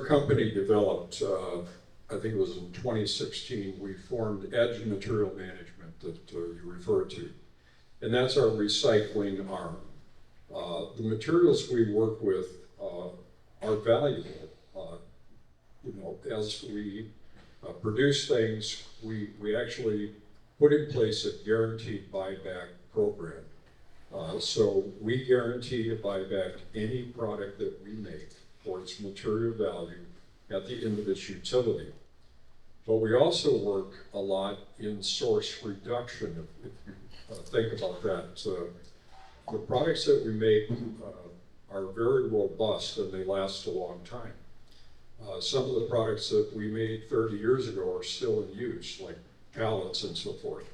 company developed, I think it was in 2016, we formed Edge Material Management that you referred to. And that's our recycling arm. The materials we work with are valuable. As we produce things, we actually put in place a guaranteed buyback program. So we guarantee to buy back any product that we make for its material value at the end of its utility. But we also work a lot in source reduction, if you think about that. The products that we make are very robust and they last a long time. Some of the products that we made 30 years ago are still in use, like pallets and so forth.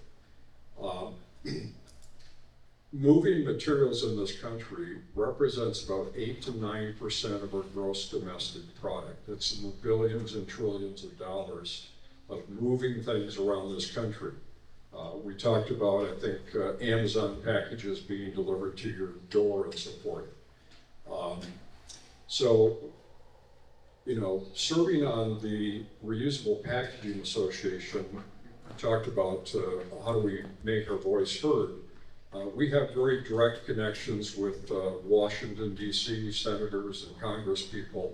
Moving materials in this country represents about 8 to 9% of our gross domestic product. It's in the billions and trillions of dollars of moving things around this country. We talked about, I think, Amazon packages being delivered to your door and so forth. Serving on the Reusable Packaging Association, we talked about how do we make our voice heard. We have very direct connections with Washington, D.C. senators and congresspeople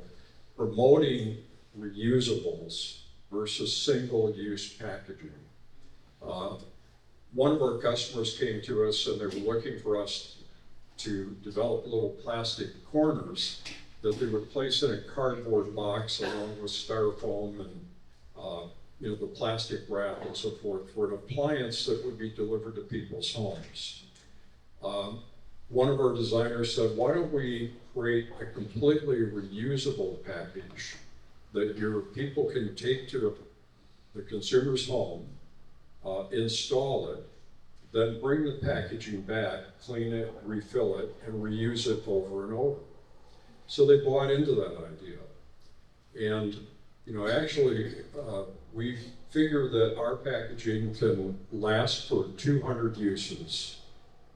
promoting reusables versus single-use packaging. One of our customers came to us and they were looking for us to develop little plastic corners that they would place in a cardboard box along with styrofoam and the plastic wrap and so forth for an appliance that would be delivered to people's homes. One of our designers said, why don't we create a completely reusable package that your people can take to the consumer's home, install it, then bring the packaging back, clean it, refill it, and reuse it over and over. So they bought into that idea. And actually, we figure that our packaging can last for 200 uses.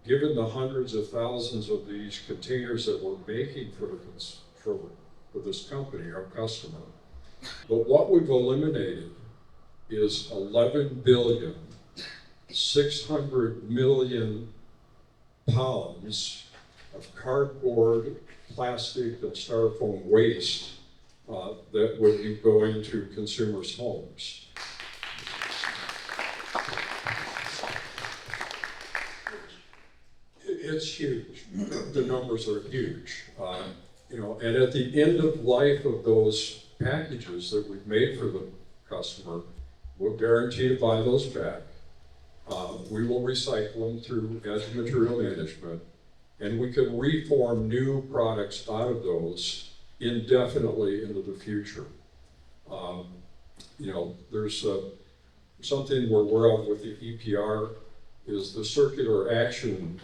Given the hundreds of thousands of these containers that we're making for this company, our customer. But what we've eliminated is 11 billion, 600 million pounds of cardboard, plastic, and styrofoam waste that would be going to consumers' homes. It's huge. The numbers are huge. And at the end of life of those packages that we've made for the customer, we'll guarantee to buy those back. We will recycle them through Edge Material Management, and we can reform new products out of those indefinitely into the future. There's something where we're out with the EPR is the Circular Action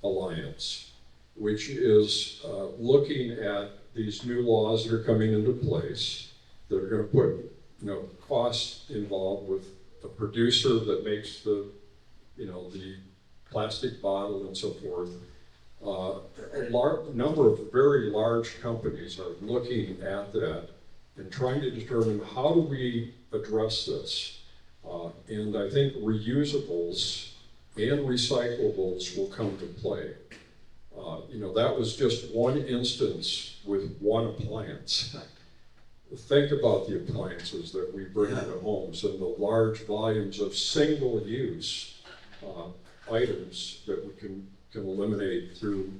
Alliance, which is looking at these new laws that are coming into place that are going to put costs involved with the producer that makes the plastic bottle and so forth. A number of very large companies are looking at that and trying to determine how do we address this. And I think reusables and recyclables will come to play. That was just one instance with one appliance. Think about the appliances that we bring into homes and the large volumes of single-use items that we can eliminate through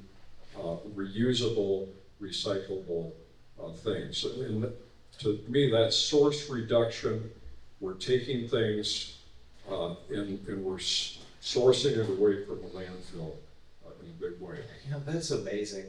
reusable, recyclable things. And to me, that's source reduction. We're taking things and we're sourcing it away from the landfill in a big way. That's amazing.